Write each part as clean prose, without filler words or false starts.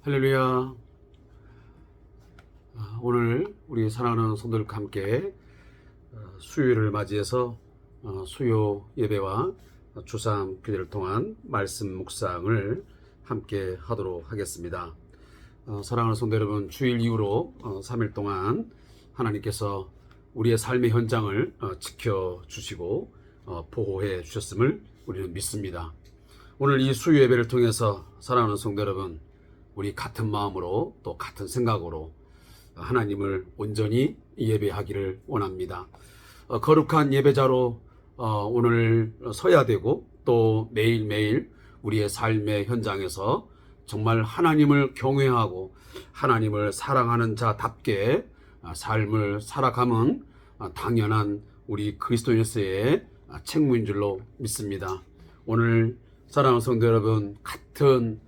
할렐루야. 오늘 우리 사랑하는 성도들과 함께 수요일을 맞이해서 수요 예배와 주상 기도를 통한 말씀 묵상을 함께 하도록 하겠습니다. 사랑하는 성도 여러분, 주일 이후로 3일 동안 하나님께서 우리의 삶의 현장을 지켜주시고 보호해 주셨음을 우리는 믿습니다. 오늘 이 수요 예배를 통해서 사랑하는 성도 여러분, 우리 같은 마음으로 또 같은 생각으로 하나님을 온전히 예배하기를 원합니다. 거룩한 예배자로 오늘 서야 되고 또 매일매일 우리의 삶의 현장에서 정말 하나님을 경외하고 하나님을 사랑하는 자답게 삶을 살아감은 당연한 우리 그리스도인으로서의 책무인 줄로 믿습니다. 오늘 사랑하는 성도 여러분, 같은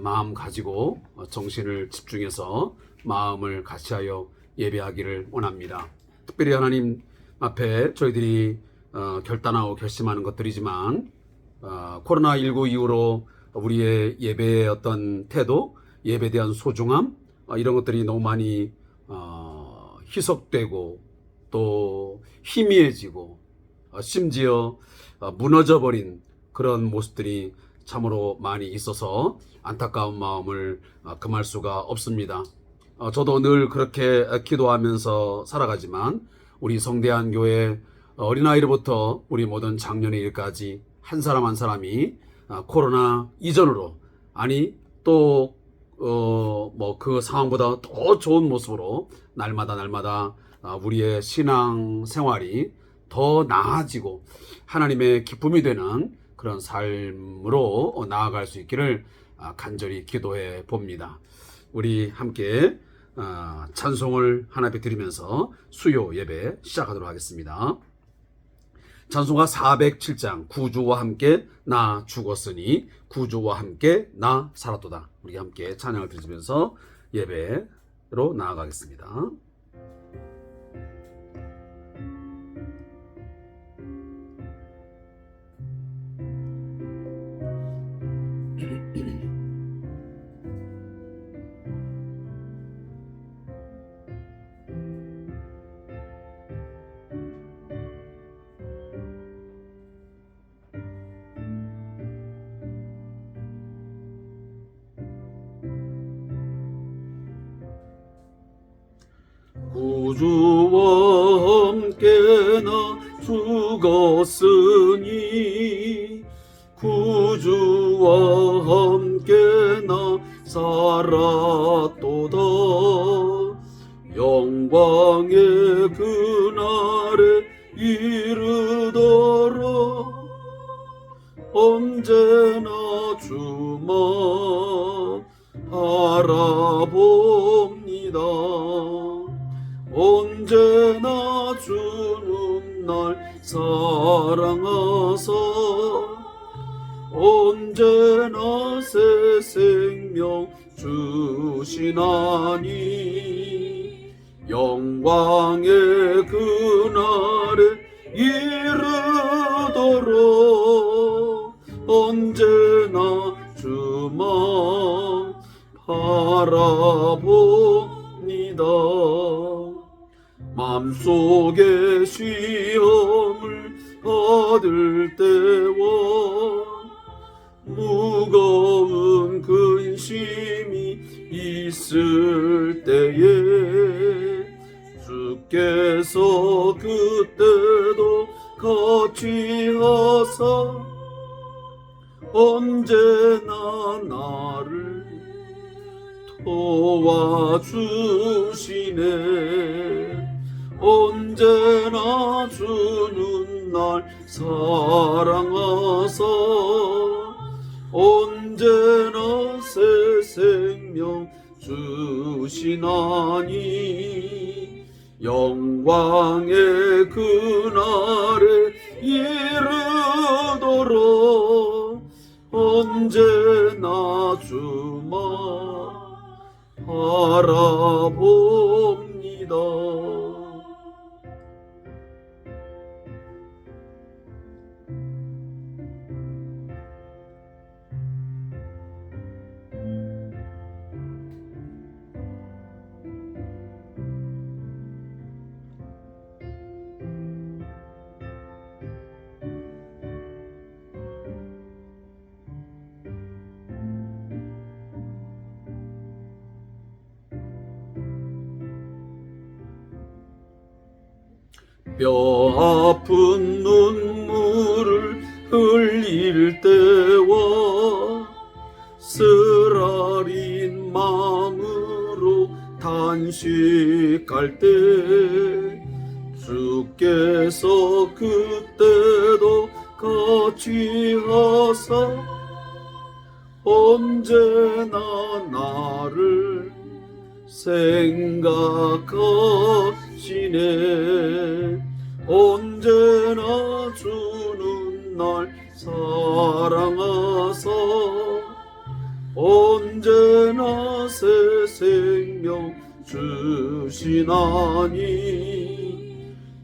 마음 가지고 정신을 집중해서 마음을 같이하여 예배하기를 원합니다. 특별히 하나님 앞에 저희들이 결단하고 결심하는 것들이지만 코로나19 이후로 우리의 예배의 어떤 태도, 예배에 대한 소중함, 이런 것들이 너무 많이 희석되고 또 희미해지고 심지어 무너져버린 그런 모습들이 참으로 많이 있어서 안타까운 마음을 금할 수가 없습니다. 저도 늘 그렇게 기도하면서 살아가지만 우리 성대한 교회 어린아이로부터 우리 모든 장년의 일까지 한 사람 한 사람이 코로나 이전으로, 아니 또 그 상황보다 더 좋은 모습으로 날마다 우리의 신앙 생활이 더 나아지고 하나님의 기쁨이 되는 그런 삶으로 나아갈 수 있기를 간절히 기도해 봅니다. 우리 함께 찬송을 하나씩 드리면서 수요 예배 시작하도록 하겠습니다. 찬송가 407장 구주와 함께 나 죽었으니 구주와 함께 나 살았도다. 우리 함께 찬양을 드리면서 예배로 나아가겠습니다. 구주와 함께 나 죽었으니 구주와 함께 나 살았도다. 영광의 그날에 이르도록 언제나 주만 바라봅니다. 언제나 주는 날 사랑하사 언제나 새 생명 주시나니 영광의 그날에 이르도록 언제나 주만 바라봅니다. 마음속에 시험을 받을 때와 무거운 근심이 있을 때에 주께서 그때도 같이 하사 언제나 나를 도와주시네. 언제나 주는 날 사랑하사 언제나 새 생명 주시나니 영광의 그날에 이르도록 언제나 주만 바라봅니다. 뼈 아픈 눈물을 흘릴 때와 쓰라린 마음으로 단식할 때 주께서 그때도 같이 하사 언제나 나를 생각하시네. 언제나 주는 날 사랑하사 언제나 새 생명 주시나니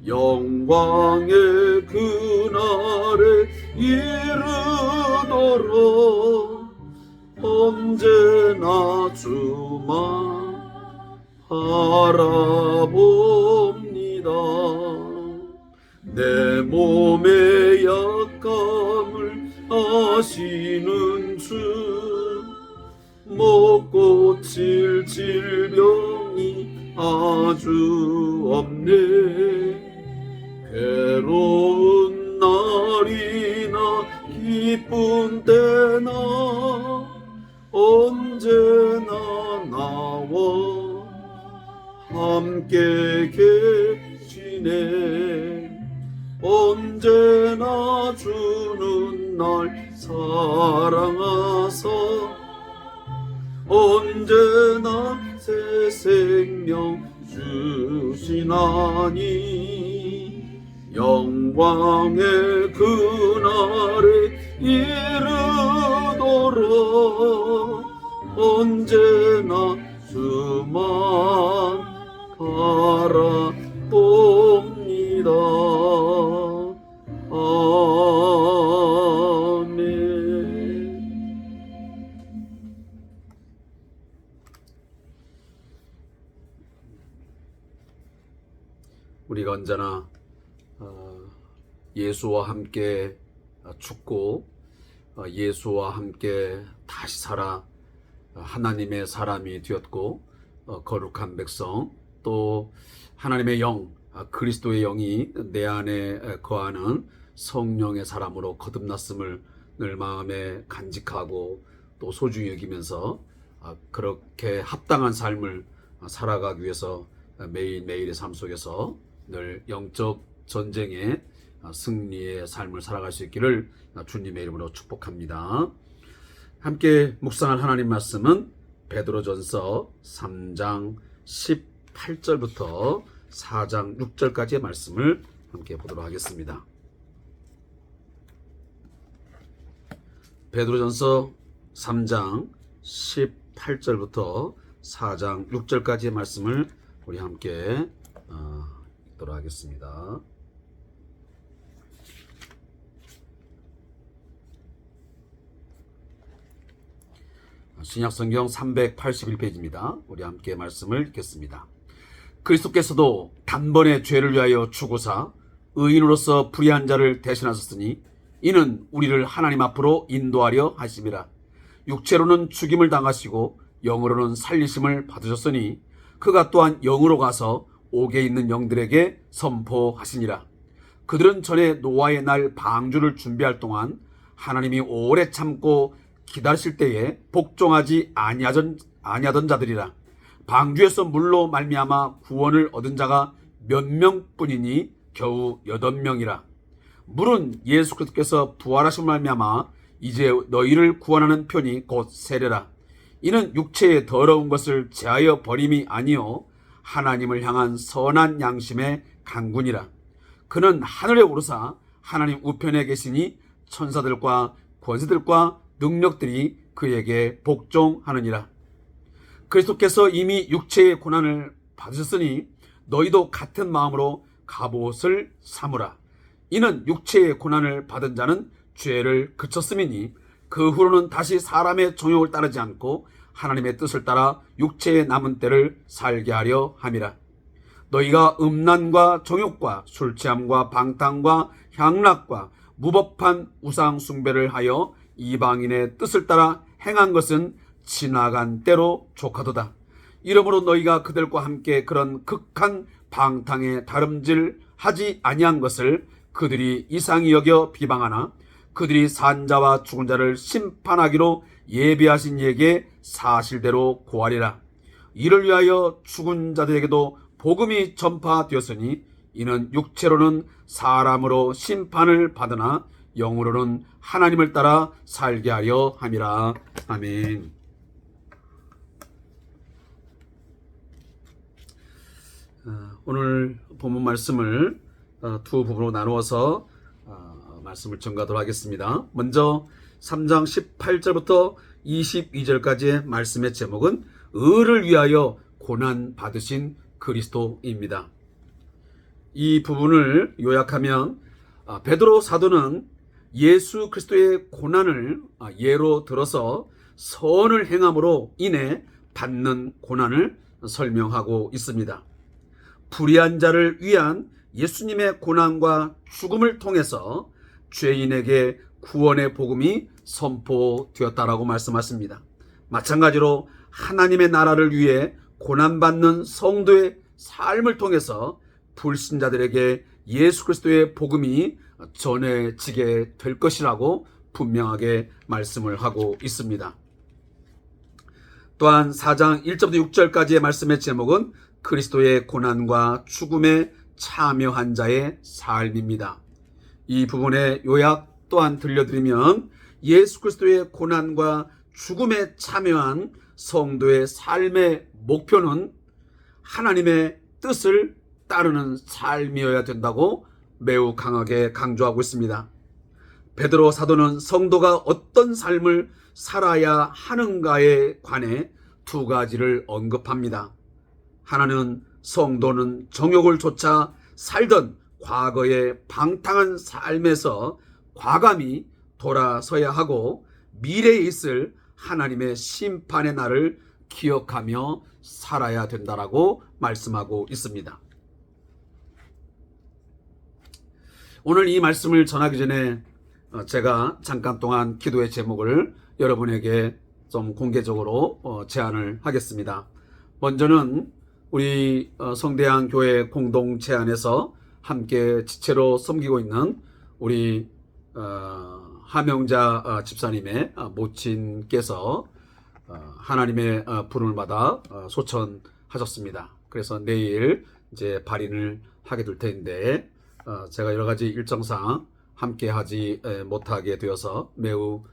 영광의 그날에 이르도록 언제나 주만 바라봅니다. 내 몸의 약감을 아시는 주, 못 고칠 질병이 아주 없네. 괴로운 날이나 기쁜 때나 언제나 나와 함께 계시네. 언제나 주는 날 사랑하사 언제나 새 생명 주시나니 영광의 그날에 이르도록 언제나 주만 바라봅니다. 아멘. 우리가 언제나 예수와 함께 죽고 예수와 함께 다시 살아 하나님의 사람이 되었고 거룩한 백성, 또 하나님의 영, 그리스도의 영이 내 안에 거하는 성령의 사람으로 거듭났음을 늘 마음에 간직하고 또 소중히 여기면서 그렇게 합당한 삶을 살아가기 위해서 매일매일의 삶 속에서 늘 영적 전쟁의 승리의 삶을 살아갈 수 있기를 주님의 이름으로 축복합니다. 함께 묵상할 하나님 말씀은 베드로전서 3장 18절부터 4장 6절까지의 말씀을 함께 보도록 하겠습니다. 베드로전서 3장 18절부터 4장 6절까지의 말씀을 우리 함께 읽도록 하겠습니다. 신약성경 381페이지입니다. 우리 함께 말씀을 읽겠습니다. 그리스도께서도 단번에 죄를 위하여 죽으사 의인으로서 불의한 자를 대신하셨으니 이는 우리를 하나님 앞으로 인도하려 하심이라. 육체로는 죽임을 당하시고 영으로는 살리심을 받으셨으니 그가 또한 영으로 가서 옥에 있는 영들에게 선포하시니라. 그들은 전에 노아의 날 방주를 준비할 동안 하나님이 오래 참고 기다리실 때에 복종하지 아니하던 자들이라. 방주에서 물로 말미암아 구원을 얻은 자가 몇 명뿐이니 겨우 8명이라. 물은 예수 그리스도께서 부활하신 말미암아 이제 너희를 구원하는 편이 곧 세례라. 이는 육체의 더러운 것을 제하여 버림이 아니요 하나님을 향한 선한 양심의 강군이라. 그는 하늘에 오르사 하나님 우편에 계시니 천사들과 권세들과 능력들이 그에게 복종하느니라. 그리스도께서 이미 육체의 고난을 받으셨으니 너희도 같은 마음으로 갑옷을 삼으라. 이는 육체의 고난을 받은 자는 죄를 그쳤음이니 그 후로는 다시 사람의 정욕을 따르지 않고 하나님의 뜻을 따라 육체의 남은 때를 살게 하려 함이라. 너희가 음란과 정욕과 술취함과 방탕과 향락과 무법한 우상 숭배를 하여 이방인의 뜻을 따라 행한 것은 지나간 때로 족하도다. 이러므로 너희가 그들과 함께 그런 극한 방탕에 다름질 하지 아니한 것을 그들이 이상히 여겨 비방하나 그들이 산 자와 죽은 자를 심판하기로 예비하신 이에게 사실대로 고하리라. 이를 위하여 죽은 자들에게도 복음이 전파되었으니 이는 육체로는 사람으로 심판을 받으나 영으로는 하나님을 따라 살게 하려 함이라. 아멘. 오늘 본문 말씀을 두 부분으로 나누어서 말씀을 전가하도록 하겠습니다. 먼저 3장 18절부터 22절까지의 말씀의 제목은 의를 위하여 고난 받으신 그리스도입니다. 이 부분을 요약하면 베드로 사도는 예수 그리스도의 고난을 예로 들어서 선을 행함으로 인해 받는 고난을 설명하고 있습니다. 불의한 자를 위한 예수님의 고난과 죽음을 통해서 죄인에게 구원의 복음이 선포되었다라고 말씀하십니다. 마찬가지로 하나님의 나라를 위해 고난받는 성도의 삶을 통해서 불신자들에게 예수 그리스도의 복음이 전해지게 될 것이라고 분명하게 말씀을 하고 있습니다. 또한 4장 1절부터 6절까지의 말씀의 제목은 그리스도의 고난과 죽음에 참여한 자의 삶입니다. 이 부분의 요약 또한 들려드리면 예수 그리스도의 고난과 죽음에 참여한 성도의 삶의 목표는 하나님의 뜻을 따르는 삶이어야 된다고 매우 강하게 강조하고 있습니다. 베드로 사도는 성도가 어떤 삶을 살아야 하는가에 관해 두 가지를 언급합니다. 하나는 성도는 정욕을 쫓아 살던 과거의 방탕한 삶에서 과감히 돌아서야 하고 미래에 있을 하나님의 심판의 날을 기억하며 살아야 된다라고 말씀하고 있습니다. 오늘 이 말씀을 전하기 전에 제가 잠깐 동안 기도의 제목을 여러분에게 좀 공개적으로 제안을 하겠습니다. 먼저는 우리 성대한 교회 공동체 안에서 함께 지체로 섬기고 있는 우리 하명자 집사님의 모친께서 하나님의 부름을 받아 소천하셨습니다. 그래서 내일 이제 발인을 하게 될 텐데 제가 여러 가지 일정상 함께 하지 못하게 되어서 매우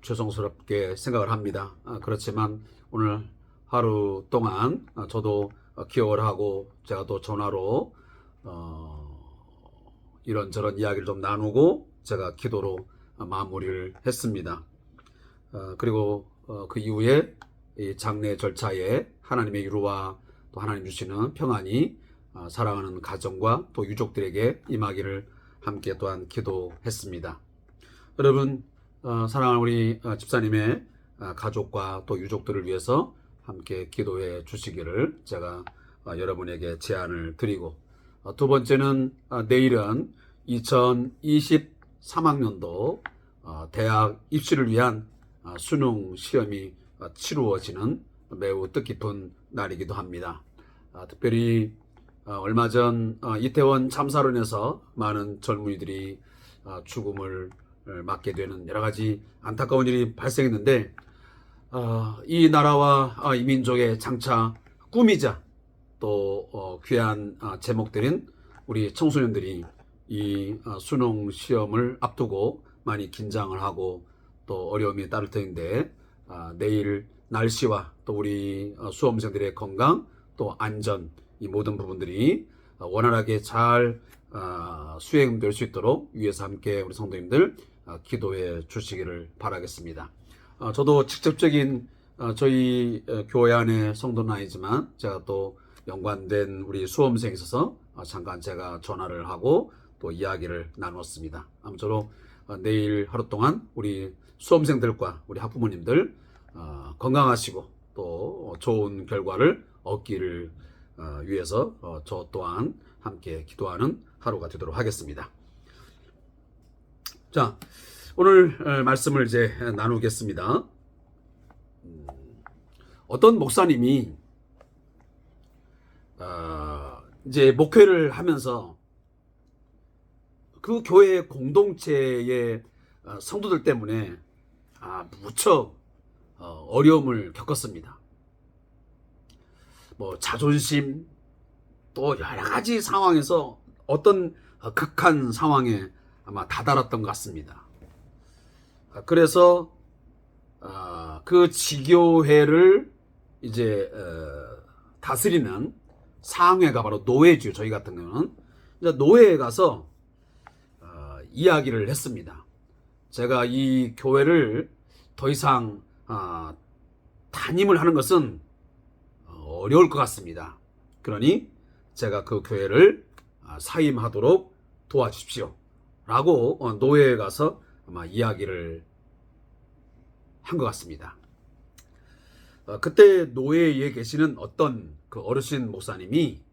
죄송스럽게 생각을 합니다. 그렇지만 오늘 하루 동안 저도 기억을 하고 제가 또 전화로 이런저런 이야기를 좀 나누고 제가 기도로 마무리를 했습니다. 그리고 그 이후에 이 장례 절차에 하나님의 위로와 또 하나님 주시는 평안이 사랑하는 가정과 또 유족들에게 임하기를 함께 또한 기도했습니다. 여러분 사랑하는 우리 집사님의 가족과 또 유족들을 위해서 함께 기도해 주시기를 제가 여러분에게 제안을 드리고 두 번째는 내일은 2023학년도 대학 입시를 위한 수능 시험이 치루어지는 매우 뜻깊은 날이기도 합니다. 특별히 얼마 전 이태원 참사로 인해서 많은 젊은이들이 죽음을 맞게 되는 여러 가지 안타까운 일이 발생했는데 이 나라와 이 민족의 장차 꿈이자 또 귀한 제목들인 우리 청소년들이 이 수능 시험을 앞두고 많이 긴장을 하고 또 어려움이 따를 터인데 내일 날씨와 또 우리 수험생들의 건강 또 안전 이 모든 부분들이 원활하게 잘 수행될 수 있도록 위에서 함께 우리 성도님들 기도해 주시기를 바라겠습니다. 저도 직접적인 저희 교회 안의 성도는 아니지만 제가 또 연관된 우리 수험생에 있어서 잠깐 제가 전화를 하고 또 이야기를 나눴습니다. 아무쪼록 내일 하루 동안 우리 수험생들과 우리 학부모님들 건강하시고 또 좋은 결과를 얻기를 위해서 저 또한 함께 기도하는 하루가 되도록 하겠습니다. 자, 오늘 말씀을 이제 나누겠습니다. 어떤 목사님이 이제 목회를 하면서 그 교회 공동체의 성도들 때문에 무척 어려움을 겪었습니다. 뭐 자존심, 또 여러 가지 상황에서 어떤 극한 상황에 아마 다다랐던 것 같습니다. 그래서 그 지교회를 이제 다스리는 상회가 바로 노회죠. 저희 같은 경우는 노회에 가서 이야기를 했습니다. 제가 이 교회를 더 이상 담임을 하는 것은 어려울 것 같습니다. 그러니 제가 그 교회를 사임하도록 도와주십시오 라고 노회에 가서 아마 이야기를 한 것 같습니다. 그때 노회에 계시는 어떤 그 어르신 목사님이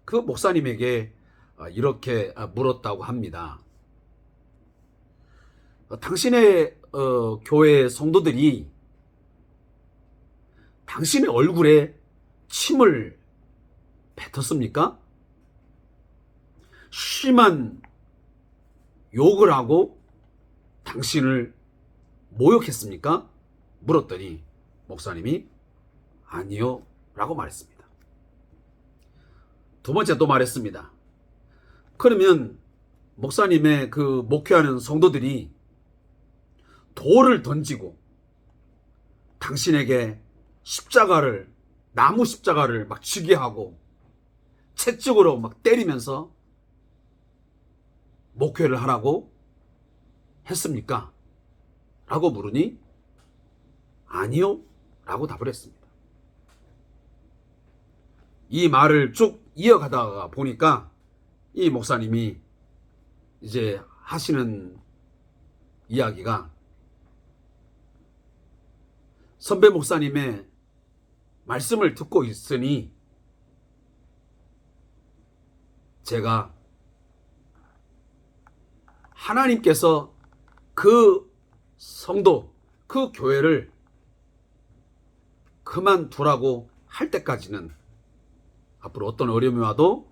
그 목사님에게 이렇게 물었다고 합니다. 당신의 교회 성도들이 당신의 얼굴에 침을 뱉었습니까? 심한 욕을 하고 당신을 모욕했습니까? 물었더니 목사님이 아니요 라고 말했습니다. 두 번째 또 말했습니다. 그러면 목사님의 그 목회하는 성도들이 돌을 던지고 당신에게 나무 십자가를 막 쥐게 하고 채찍으로 막 때리면서 목회를 하라고 했습니까? 라고 물으니 아니요 라고 답을 했습니다. 이 말을 쭉 이어가다가 보니까 이 목사님이 이제 하시는 이야기가 선배 목사님의 말씀을 듣고 있으니 제가 하나님께서 그 성도, 그 교회를 그만두라고 할 때까지는 앞으로 어떤 어려움이 와도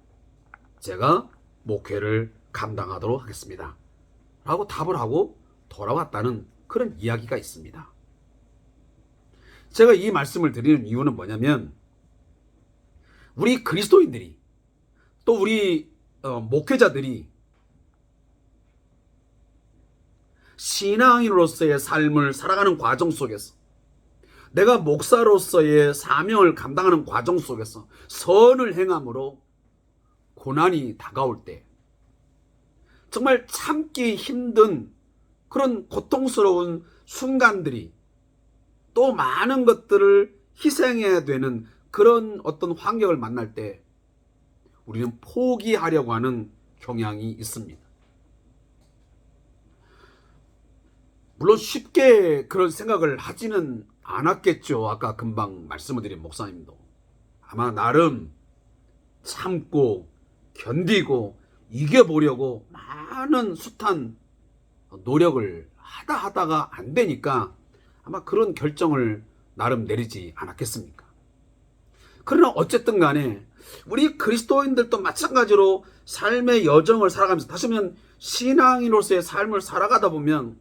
제가 목회를 감당하도록 하겠습니다 라고 답을 하고 돌아왔다는 그런 이야기가 있습니다. 제가 이 말씀을 드리는 이유는 뭐냐면 우리 그리스도인들이 또 우리 목회자들이 신앙인으로서의 삶을 살아가는 과정 속에서 내가 목사로서의 사명을 감당하는 과정 속에서 선을 행함으로 고난이 다가올 때 정말 참기 힘든 그런 고통스러운 순간들이 또 많은 것들을 희생해야 되는 그런 어떤 환경을 만날 때 우리는 포기하려고 하는 경향이 있습니다. 물론 쉽게 그런 생각을 하지는 않았겠죠. 아까 금방 말씀을 드린 목사님도 아마 나름 참고 견디고 이겨보려고 많은 숱한 노력을 하다가 안 되니까 아마 그런 결정을 나름 내리지 않았겠습니까? 그러나 어쨌든 간에 우리 그리스도인들도 마찬가지로 삶의 여정을 살아가면서 다시 보면 신앙인으로서의 삶을 살아가다 보면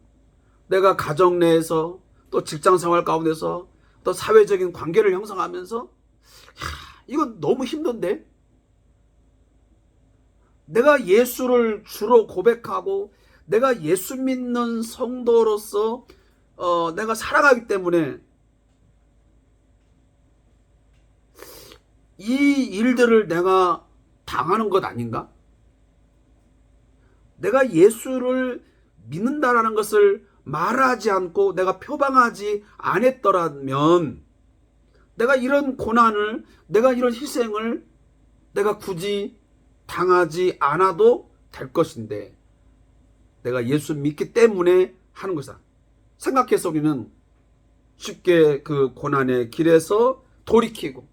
내가 가정 내에서 또 직장 생활 가운데서 또 사회적인 관계를 형성하면서 이건 너무 힘든데 내가 예수를 주로 고백하고 내가 예수 믿는 성도로서 내가 살아가기 때문에 이 일들을 내가 당하는 것 아닌가? 내가 예수를 믿는다라는 것을 말하지 않고 내가 표방하지 않았더라면 내가 이런 고난을, 내가 이런 희생을 내가 굳이 당하지 않아도 될 것인데 내가 예수 믿기 때문에 하는 것이다. 생각해서 우리는 쉽게 그 고난의 길에서 돌이키고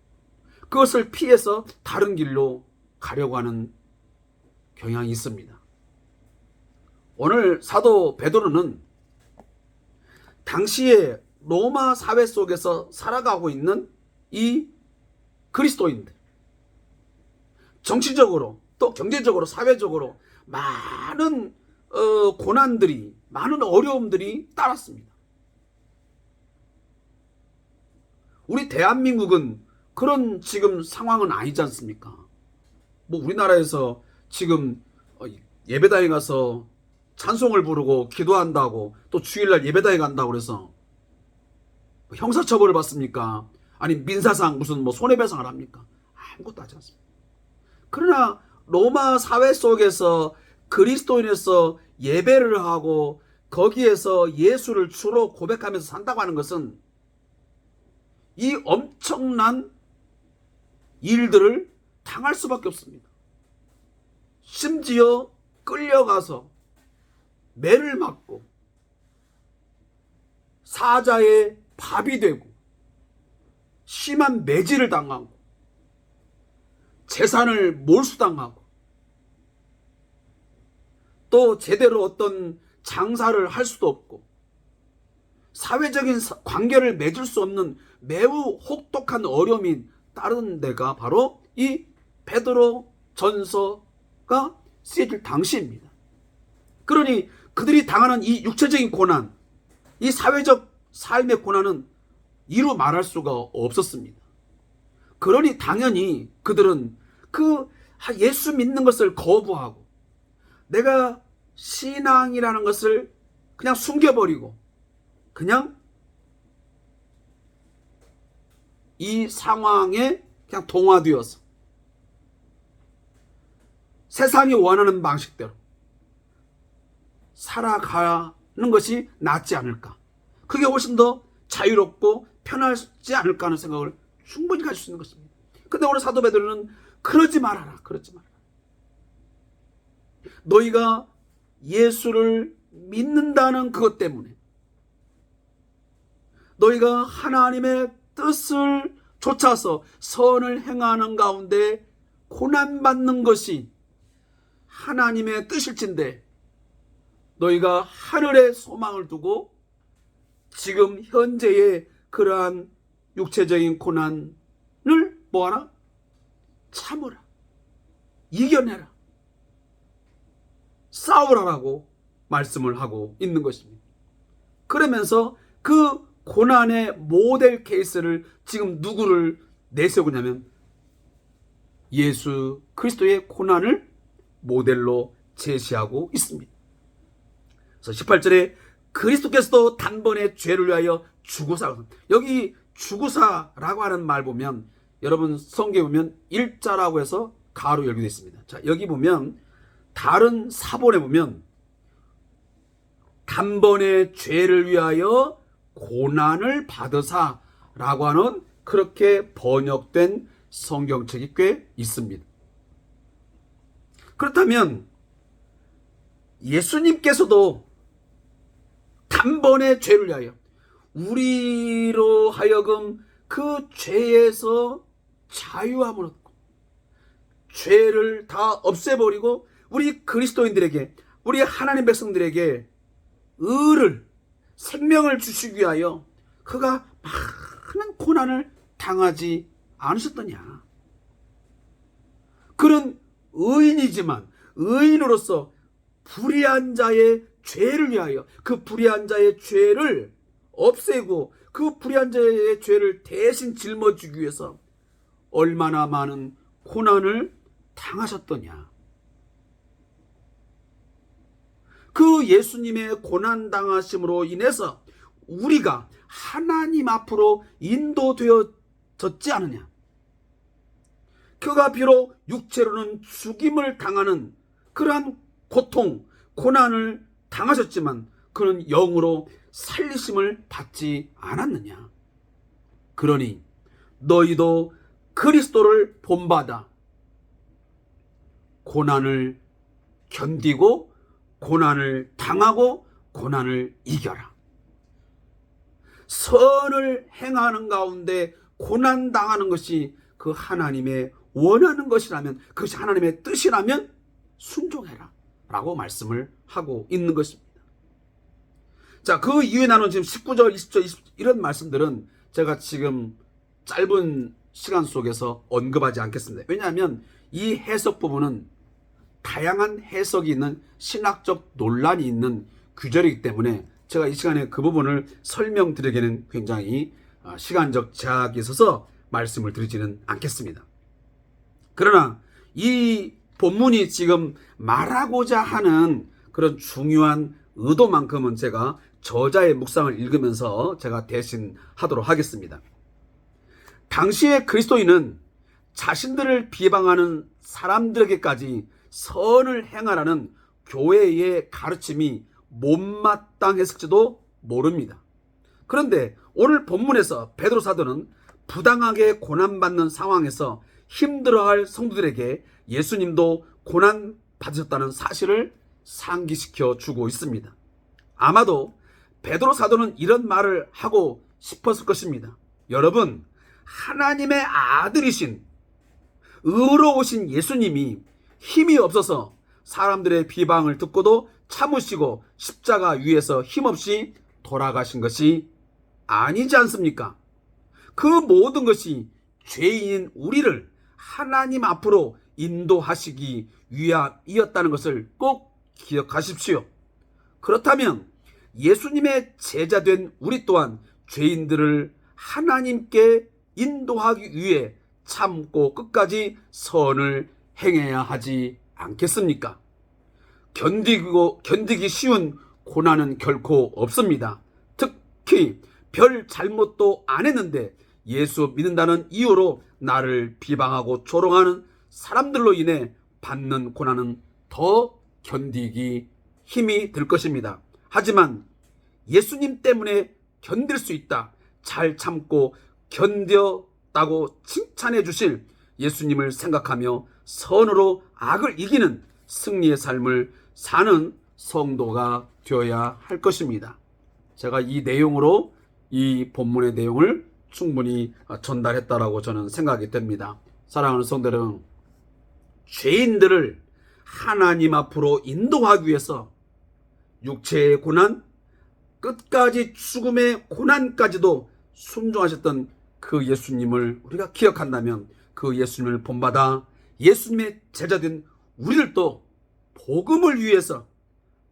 그것을 피해서 다른 길로 가려고 하는 경향이 있습니다. 오늘 사도 베드로는 당시에 로마 사회 속에서 살아가고 있는 이 그리스도인들, 정치적으로 또 경제적으로 사회적으로 많은 고난들이, 많은 어려움들이 따랐습니다. 우리 대한민국은 그런 지금 상황은 아니지 않습니까? 뭐 우리나라에서 지금 예배당에 가서 찬송을 부르고 기도한다고, 또 주일날 예배당에 간다고 그래서 형사처벌을 받습니까? 아니 민사상 무슨 뭐 손해배상을 합니까? 아무것도 하지 않습니다. 그러나 로마 사회 속에서 그리스도인에서 예배를 하고 거기에서 예수를 주로 고백하면서 산다고 하는 것은 이 엄청난 일들을 당할 수밖에 없습니다. 심지어 끌려가서 매를 맞고 사자의 밥이 되고 심한 매질을 당하고 재산을 몰수당하고 또 제대로 어떤 장사를 할 수도 없고 사회적인 관계를 맺을 수 없는 매우 혹독한 어려움이 따른 데가 바로 이 베드로 전서가 쓰여질 당시입니다. 그러니 그들이 당하는 이 육체적인 고난, 이 사회적 삶의 고난은 이루 말할 수가 없었습니다. 그러니 당연히 그들은 그 예수 믿는 것을 거부하고 내가 신앙이라는 것을 그냥 숨겨버리고 그냥 이 상황에 그냥 동화되어서 세상이 원하는 방식대로 살아가는 것이 낫지 않을까. 그게 훨씬 더 자유롭고 편하지 않을까 하는 생각을 충분히 가질 수 있는 것입니다. 근데 오늘 사도 베드로는 그러지 말아라. 그러지 말아라. 너희가 예수를 믿는다는 그것 때문에 너희가 하나님의 뜻을 쫓아서 선을 행하는 가운데 고난받는 것이 하나님의 뜻일진데 너희가 하늘에 소망을 두고 지금 현재의 그러한 육체적인 고난을 뭐하라? 참으라. 이겨내라. 싸우라라고 말씀을 하고 있는 것입니다. 그러면서 그 고난의 모델 케이스를 지금 누구를 내세우냐면 예수 그리스도의 고난을 모델로 제시하고 있습니다. 그래서 18절에 그리스도께서도 단번에 죄를 위하여 죽으사, 여기 죽으사라고 하는 말 보면 여러분 성경에 보면 일자라고 해서 가로 열게 되어 있습니다. 자, 여기 보면 다른 사본에 보면 단번에 죄를 위하여 고난을 받으사라고 하는 그렇게 번역된 성경책이 꽤 있습니다. 그렇다면 예수님께서도 단번에 죄를 위하여 우리로 하여금 그 죄에서 자유함을 얻고 죄를 다 없애버리고 우리 그리스도인들에게, 우리 하나님 백성들에게 의를, 생명을 주시기 위하여 그가 많은 고난을 당하지 않으셨더냐. 그런 의인이지만 의인으로서 불의한 자의 죄를 위하여 그 불의한 자의 죄를 없애고 그 불의한 자의 죄를 대신 짊어지기 위해서 얼마나 많은 고난을 당하셨더냐. 그 예수님의 고난당하심으로 인해서 우리가 하나님 앞으로 인도되어졌지 않느냐. 그가 비록 육체로는 죽임을 당하는 그러한 고통, 고난을 당하셨지만 그는 영으로 살리심을 받지 않았느냐. 그러니 너희도 그리스도를 본받아 고난을 견디고 고난을 당하고 고난을 이겨라. 선을 행하는 가운데 고난당하는 것이 그 하나님의 원하는 것이라면, 그것이 하나님의 뜻이라면 순종해라 라고 말씀을 하고 있는 것입니다. 자, 그 이후에 나눈 지금 19절, 20절, 20절 이런 말씀들은 제가 지금 짧은 시간 속에서 언급하지 않겠습니다. 왜냐하면 이 해석 부분은 다양한 해석이 있는 신학적 논란이 있는 규절이기 때문에 제가 이 시간에 그 부분을 설명드리기에는 굉장히 시간적 제약이 있어서 말씀을 드리지는 않겠습니다. 그러나 이 본문이 지금 말하고자 하는 그런 중요한 의도만큼은 제가 저자의 묵상을 읽으면서 제가 대신 하도록 하겠습니다. 당시의 그리스도인은 자신들을 비방하는 사람들에게까지 선을 행하라는 교회의 가르침이 못마땅했을지도 모릅니다. 그런데 오늘 본문에서 베드로 사도는 부당하게 고난받는 상황에서 힘들어할 성도들에게 예수님도 고난받으셨다는 사실을 상기시켜 주고 있습니다. 아마도 베드로 사도는 이런 말을 하고 싶었을 것입니다. 여러분, 하나님의 아들이신 의로우신 예수님이 힘이 없어서 사람들의 비방을 듣고도 참으시고 십자가 위에서 힘없이 돌아가신 것이 아니지 않습니까? 그 모든 것이 죄인인 우리를 하나님 앞으로 인도하시기 위함이었다는 것을 꼭 기억하십시오. 그렇다면 예수님의 제자된 우리 또한 죄인들을 하나님께 인도하기 위해 참고 끝까지 선을 행해야 하지 않겠습니까? 견디기 쉬운 고난은 결코 없습니다. 특히 별 잘못도 안 했는데 예수 믿는다는 이유로 나를 비방하고 조롱하는 사람들로 인해 받는 고난은 더 견디기 힘이 들 것입니다. 하지만 예수님 때문에 견딜 수 있다, 잘 참고 견뎠다고 칭찬해 주실 예수님을 생각하며 선으로 악을 이기는 승리의 삶을 사는 성도가 되어야 할 것입니다. 제가 이 내용으로 이 본문의 내용을 충분히 전달했다라고 저는 생각이 됩니다. 사랑하는 성도 여러분, 죄인들을 하나님 앞으로 인도하기 위해서 육체의 고난, 끝까지 죽음의 고난까지도 순종하셨던 그 예수님을 우리가 기억한다면 그 예수님을 본받아 예수님의 제자된 우리들도 복음을 위해서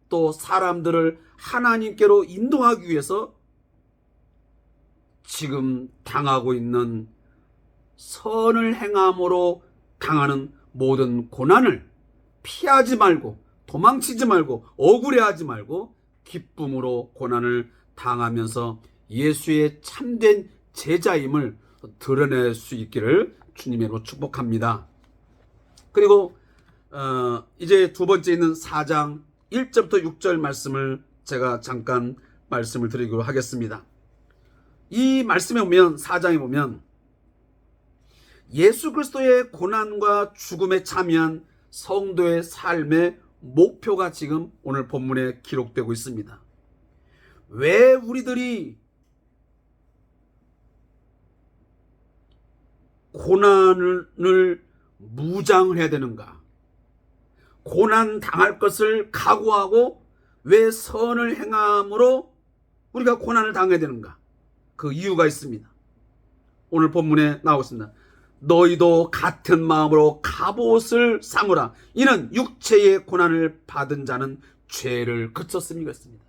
또 사람들을 하나님께로 인도하기 위해서 지금 당하고 있는 선을 행함으로 당하는 모든 고난을 피하지 말고 도망치지 말고 억울해하지 말고 기쁨으로 고난을 당하면서 예수의 참된 제자임을 드러낼 수 있기를 주님의 이름으로 축복합니다. 그리고 이제 두 번째 있는 4장 1절부터 6절 말씀을 제가 잠깐 말씀을 드리기로 하겠습니다. 이 말씀에 보면 4장에 보면 예수 그리스도의 고난과 죽음에 참여한 성도의 삶의 목표가 지금 오늘 본문에 기록되고 있습니다. 왜 우리들이 고난을 무장을 해야 되는가? 고난 당할 것을 각오하고 왜 선을 행함으로 우리가 고난을 당해야 되는가? 그 이유가 있습니다. 오늘 본문에 나오고 있습니다. 너희도 같은 마음으로 갑옷을 삼으라. 이는 육체의 고난을 받은 자는 죄를 그쳤음이가 있습니다.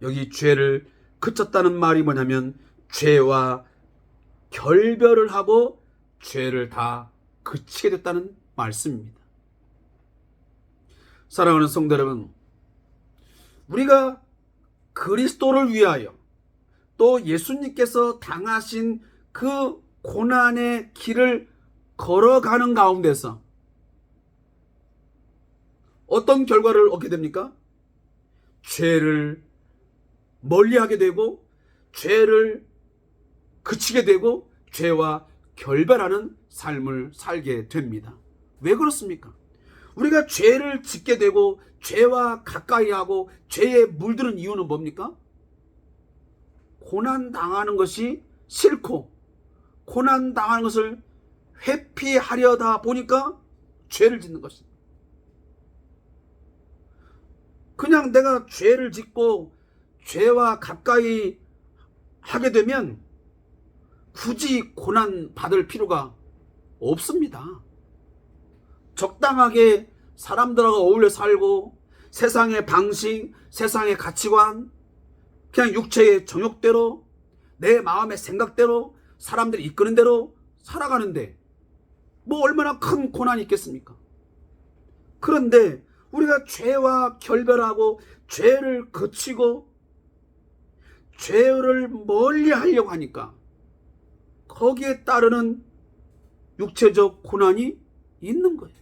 여기 죄를 그쳤다는 말이 뭐냐면 죄와 결별을 하고 죄를 다 그치게 됐다는 말씀입니다. 사랑하는 성도 여러분, 우리가 그리스도를 위하여 또 예수님께서 당하신 그 고난의 길을 걸어가는 가운데서 어떤 결과를 얻게 됩니까? 죄를 멀리하게 되고 죄를 그치게 되고 죄와 결별하는 삶을 살게 됩니다. 왜 그렇습니까? 우리가 죄를 짓게 되고 죄와 가까이 하고 죄에 물드는 이유는 뭡니까? 고난 당하는 것이 싫고 고난 당하는 것을 회피하려다 보니까 죄를 짓는 것입니다. 그냥 내가 죄를 짓고 죄와 가까이 하게 되면 굳이 고난 받을 필요가 없습니다. 적당하게 사람들하고 어울려 살고 세상의 방식, 세상의 가치관, 그냥 육체의 정욕대로 내 마음의 생각대로 사람들이 이끄는 대로 살아가는데 뭐 얼마나 큰 고난이 있겠습니까? 그런데 우리가 죄와 결별하고 죄를 거치고 죄를 멀리 하려고 하니까 거기에 따르는 육체적 고난이 있는 거예요.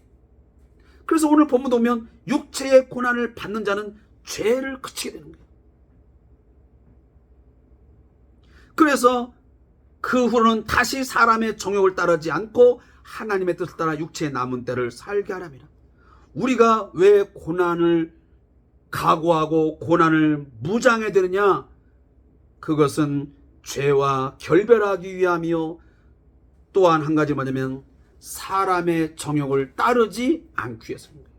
그래서 오늘 본문에 보면 육체의 고난을 받는 자는 죄를 그치게 되는 거예요. 그래서 그 후로는 다시 사람의 정욕을 따르지 않고 하나님의 뜻을 따라 육체의 남은 때를 살게 하랍니다. 우리가 왜 고난을 각오하고 고난을 무장해야 되느냐? 그것은 죄와 결별하기 위함이요, 또한 한 가지 뭐냐면 사람의 정욕을 따르지 않기 위해서입니다.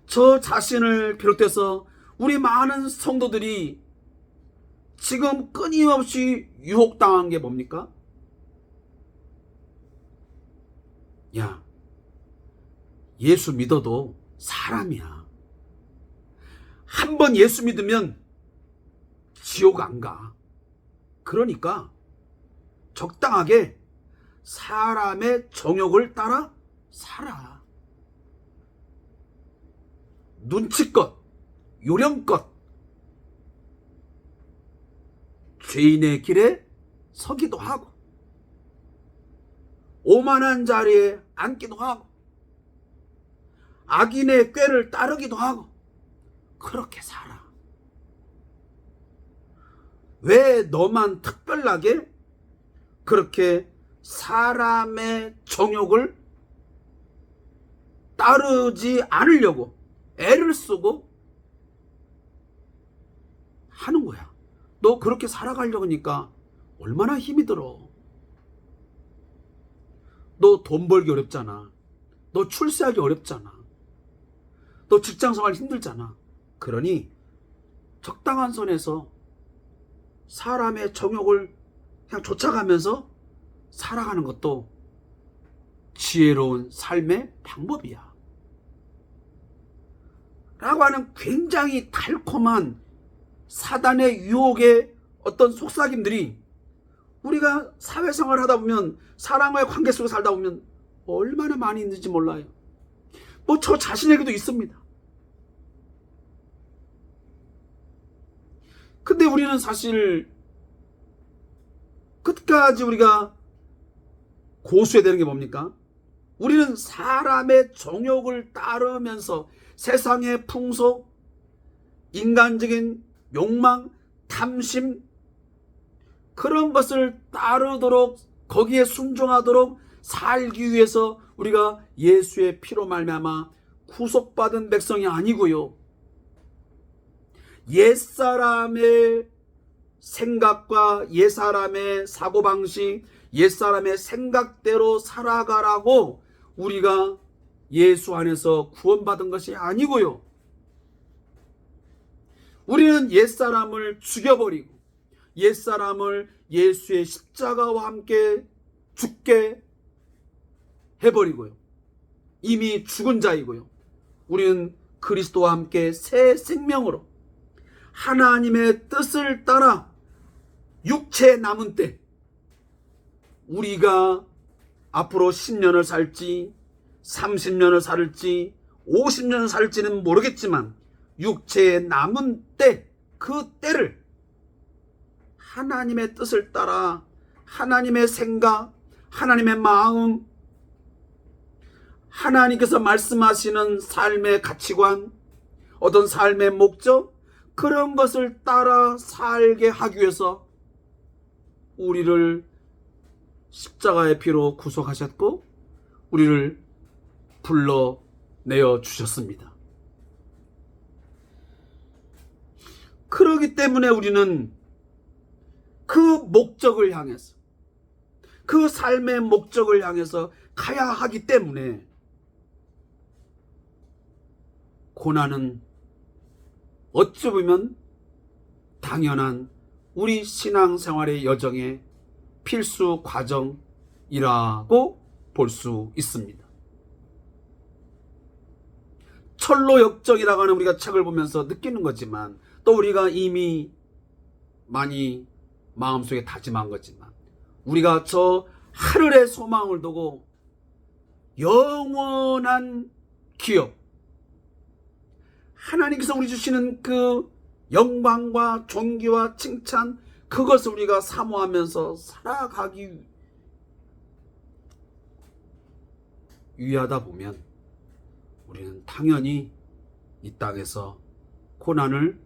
저 자신을 비롯해서 우리 많은 성도들이 지금 끊임없이 유혹당한 게 뭡니까? 야, 예수 믿어도 사람이야. 한 번 예수 믿으면 지옥 안 가. 그러니까 적당하게 사람의 정욕을 따라 살아. 눈치껏, 요령껏 죄인의 길에 서기도 하고 오만한 자리에 앉기도 하고 악인의 꾀를 따르기도 하고 그렇게 살아. 왜 너만 특별하게 그렇게 사람의 정욕을 따르지 않으려고 애를 쓰고 하는 거야? 너 그렇게 살아가려고 하니까 얼마나 힘이 들어. 너 돈 벌기 어렵잖아. 너 출세하기 어렵잖아. 너 직장생활 힘들잖아. 그러니 적당한 선에서 사람의 정욕을 그냥 쫓아가면서 살아가는 것도 지혜로운 삶의 방법이야. 라고 하는 굉장히 달콤한 사단의 유혹의 어떤 속삭임들이 우리가 사회생활을 하다 보면 사람과의 관계 속에 살다 보면 얼마나 많이 있는지 몰라요. 뭐 저 자신에게도 있습니다. 근데 우리는 사실 끝까지 우리가 고수해야 되는 게 뭡니까? 우리는 사람의 정욕을 따르면서 세상의 풍속, 인간적인 욕망, 탐심, 그런 것을 따르도록 거기에 순종하도록 살기 위해서 우리가 예수의 피로 말미암아 구속받은 백성이 아니고요, 옛사람의 생각과 옛사람의 사고방식, 옛사람의 생각대로 살아가라고 우리가 예수 안에서 구원받은 것이 아니고요, 우리는 옛사람을 죽여버리고 옛사람을 예수의 십자가와 함께 죽게 해버리고요, 이미 죽은 자이고요, 우리는 그리스도와 함께 새 생명으로 하나님의 뜻을 따라 육체 남은 때 우리가 앞으로 10년을 살지 30년을 살지 50년을 살지는 모르겠지만 육체에 남은 때, 그 때를 하나님의 뜻을 따라 하나님의 생각, 하나님의 마음, 하나님께서 말씀하시는 삶의 가치관, 어떤 삶의 목적, 그런 것을 따라 살게 하기 위해서 우리를 십자가의 피로 구속하셨고 우리를 불러내어 주셨습니다. 그렇기 때문에 우리는 그 목적을 향해서, 그 삶의 목적을 향해서 가야 하기 때문에 고난은 어찌 보면 당연한 우리 신앙생활의 여정의 필수 과정이라고 볼 수 있습니다. 철로 역정이라고 하는 우리가 책을 보면서 느끼는 거지만, 또 우리가 이미 많이 마음속에 다짐한 거지만, 우리가 저 하늘의 소망을 두고 영원한 기업, 하나님께서 우리 주시는 그 영광과 존귀와 칭찬, 그것을 우리가 사모하면서 살아가기 위하다 보면 우리는 당연히 이 땅에서 고난을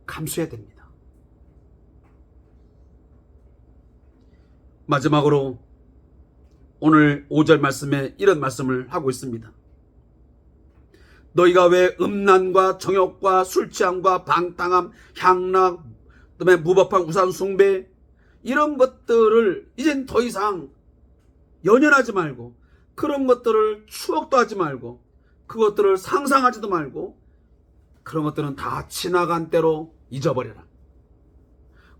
감수해야 됩니다. 마지막으로 오늘 5절 말씀에 이런 말씀을 하고 있습니다. 너희가 왜 음란과 정욕과 술취함과 방탕함, 향락, 그다음에 무법한 우상 숭배, 이런 것들을 이젠 더 이상 연연하지 말고, 그런 것들을 추억도 하지 말고, 그것들을 상상하지도 말고, 그런 것들은 다 지나간 때로 잊어버려라.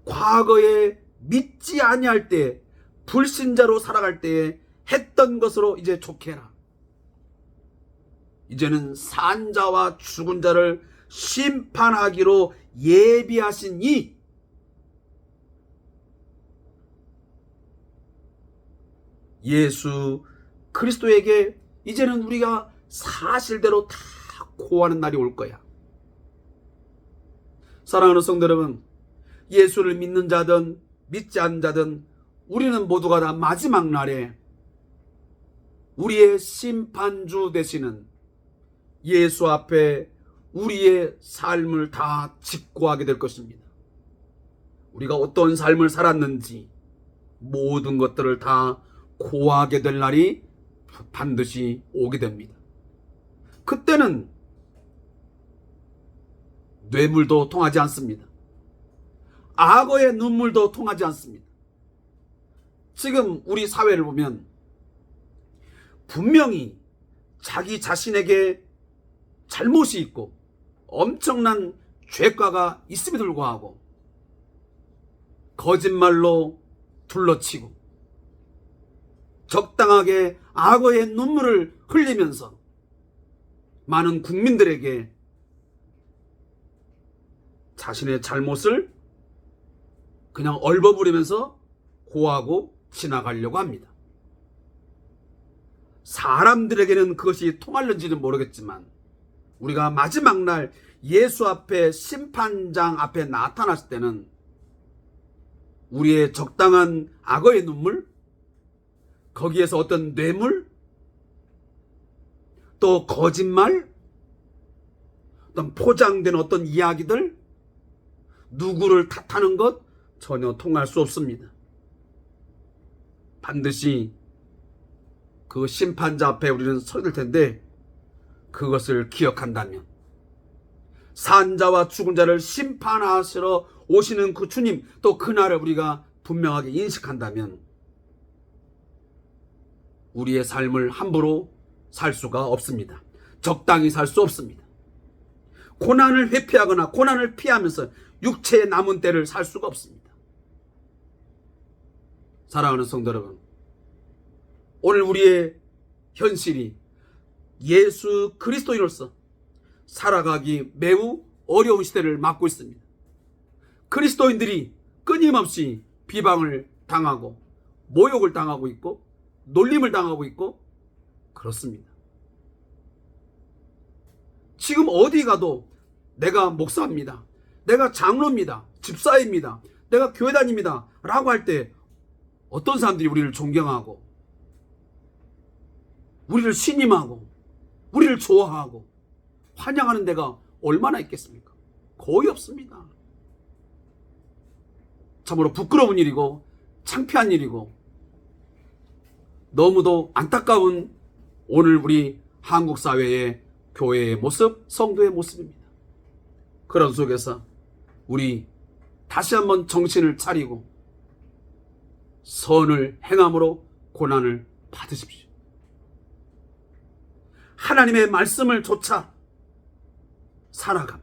과거에 믿지 아니할 때, 불신자로 살아갈 때에 했던 것으로 이제 족해라. 이제는 산 자와 죽은 자를 심판하기로 예비하시니, 예수 그리스도에게 이제는 우리가 사실대로 다 고하는 날이 올 거야. 사랑하는 성도 여러분, 예수를 믿는 자든 믿지 않는 자든 우리는 모두가 다 마지막 날에 우리의 심판주 되시는 예수 앞에 우리의 삶을 다 직고하게 될 것입니다. 우리가 어떤 삶을 살았는지 모든 것들을 다 고하게 될 날이 반드시 오게 됩니다. 그때는 뇌물도 통하지 않습니다. 악어의 눈물도 통하지 않습니다. 지금 우리 사회를 보면 분명히 자기 자신에게 잘못이 있고 엄청난 죄과가 있음에도 불구하고 거짓말로 둘러치고 적당하게 악어의 눈물을 흘리면서 많은 국민들에게 자신의 잘못을 그냥 얼버무리면서 고하고 지나가려고 합니다. 사람들에게는 그것이 통할는지는 모르겠지만 우리가 마지막 날 예수 앞에 심판장 앞에 나타났을 때는 우리의 적당한 악어의 눈물, 거기에서 어떤 뇌물, 또 거짓말, 어떤 포장된 어떤 이야기들, 누구를 탓하는 것 전혀 통할 수 없습니다. 반드시 그 심판자 앞에 우리는 서게 될 텐데, 그것을 기억한다면, 산자와 죽은 자를 심판하시러 오시는 그 주님, 또 그날을 우리가 분명하게 인식한다면 우리의 삶을 함부로 살 수가 없습니다. 적당히 살 수 없습니다. 고난을 회피하거나 고난을 피하면서 육체의 남은 때를 살 수가 없습니다. 사랑하는 성도 여러분, 오늘 우리의 현실이 예수 그리스도인으로서 살아가기 매우 어려운 시대를 맞고 있습니다. 그리스도인들이 끊임없이 비방을 당하고 모욕을 당하고 있고 놀림을 당하고 있고 그렇습니다. 지금 어디 가도 내가 목사입니다, 내가 장로입니다, 집사입니다, 내가 교회 다닙니다 라고 할 때 어떤 사람들이 우리를 존경하고 우리를 신임하고 우리를 좋아하고 환영하는 데가 얼마나 있겠습니까? 거의 없습니다. 참으로 부끄러운 일이고 창피한 일이고 너무도 안타까운 오늘 우리 한국 사회의 교회의 모습, 성도의 모습입니다. 그런 속에서 우리 다시 한번 정신을 차리고 선을 행함으로 고난을 받으십시오. 하나님의 말씀을 쫓아 살아감,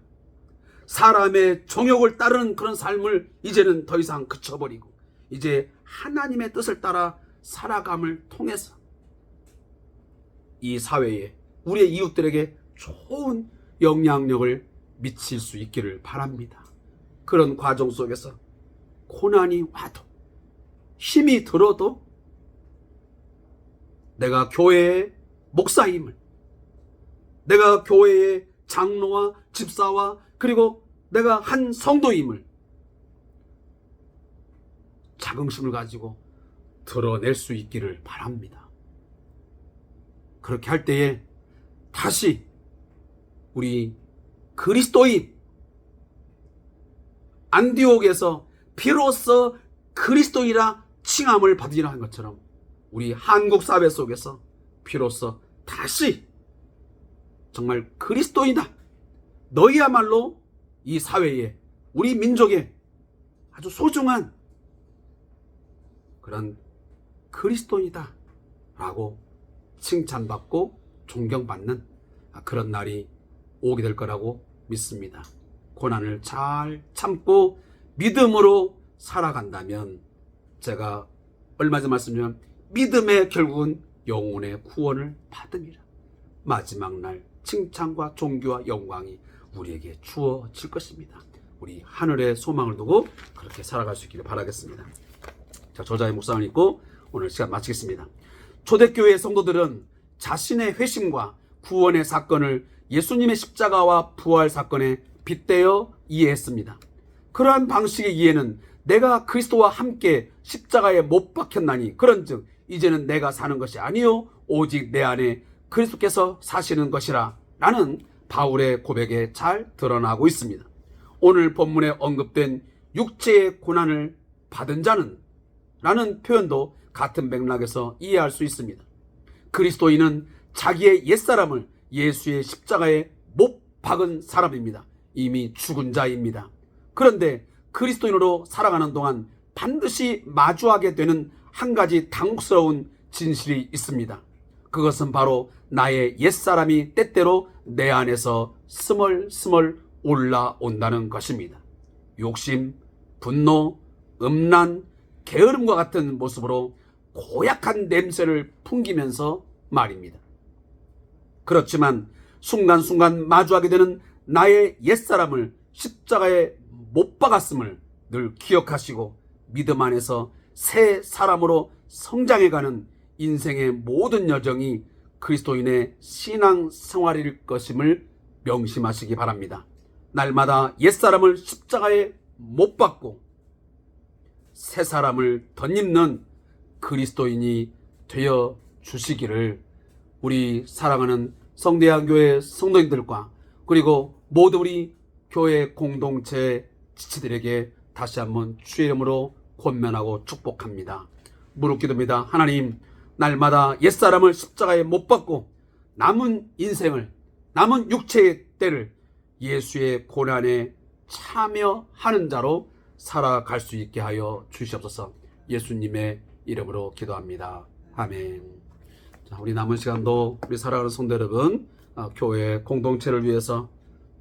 사람의 정욕을 따르는 그런 삶을 이제는 더 이상 그쳐버리고 이제 하나님의 뜻을 따라 살아감을 통해서 이 사회에 우리의 이웃들에게 좋은 영향력을 미칠 수 있기를 바랍니다. 그런 과정 속에서 고난이 와도 힘이 들어도 내가 교회의 목사임을, 내가 교회의 장로와 집사와 그리고 내가 한 성도임을 자긍심을 가지고 드러낼 수 있기를 바랍니다. 그렇게 할 때에 다시 우리 그리스도인 안디옥에서 비로소 그리스도인이라 칭함을 받으리라 한 것처럼 우리 한국 사회 속에서 비로소 다시 정말 그리스도인이다, 너희야말로 이 사회에 우리 민족에 아주 소중한 그런 그리스도인이다 라고 칭찬받고 존경받는 그런 날이 오게 될 거라고 믿습니다. 고난을 잘 참고 믿음으로 살아간다면, 제가 얼마 전 말씀드린 믿음의 결국은 영혼의 구원을 받음이라. 마지막 날 칭찬과 존귀와 영광이 우리에게 주어질 것입니다. 우리 하늘의 소망을 두고 그렇게 살아갈 수 있기를 바라겠습니다. 자, 저자의 묵상을 읽고 오늘 시간 마치겠습니다. 초대교회 성도들은 자신의 회심과 구원의 사건을 예수님의 십자가와 부활 사건에 빗대어 이해했습니다. 그러한 방식의 이해는 내가 그리스도와 함께 십자가에 못 박혔나니 그런즉 이제는 내가 사는 것이 아니요 오직 내 안에 그리스도께서 사시는 것이라 라는 바울의 고백에 잘 드러나고 있습니다. 오늘 본문에 언급된 육체의 고난을 받은 자는 라는 표현도 같은 맥락에서 이해할 수 있습니다. 그리스도인은 자기의 옛사람을 예수의 십자가에 못 박은 사람입니다. 이미 죽은 자입니다. 그런데 그리스도인으로 살아가는 동안 반드시 마주하게 되는 한 가지 당혹스러운 진실이 있습니다. 그것은 바로 나의 옛사람이 때때로 내 안에서 스멀스멀 올라온다는 것입니다. 욕심, 분노, 음란, 게으름과 같은 모습으로 고약한 냄새를 풍기면서 말입니다. 그렇지만 순간순간 마주하게 되는 나의 옛사람을 십자가에 못 박았음을 늘 기억하시고 믿음 안에서 새 사람으로 성장해가는 인생의 모든 여정이 그리스도인의 신앙 생활일 것임을 명심하시기 바랍니다. 날마다 옛사람을 십자가에 못 박고 새 사람을 덧입는 그리스도인이 되어 주시기를 우리 사랑하는 성대한교회 성도님들과 그리고 모두 우리 교회 공동체 지체들에게 다시 한번 주의 이름으로 권면하고 축복합니다. 무릎 기도입니다. 하나님, 날마다 옛사람을 십자가에 못 박고 남은 인생을, 남은 육체의 때를 예수의 고난에 참여하는 자로 살아갈 수 있게 하여 주시옵소서. 예수님의 이름으로 기도합니다. 아멘. 자, 우리 남은 시간도 우리 사랑하는 성도 여러분, 교회 공동체를 위해서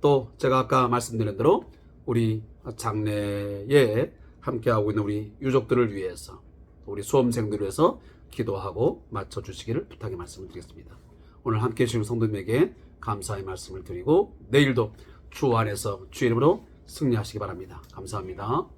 또 제가 아까 말씀드린 대로 우리 장래에 함께하고 있는 우리 유족들을 위해서, 우리 수험생들을 위해서 기도하고 맞춰주시기를 부탁의 말씀을 드리겠습니다. 오늘 함께해 주신 성도님에게 감사의 말씀을 드리고 내일도 주 안에서 주의 이름으로 승리하시기 바랍니다. 감사합니다.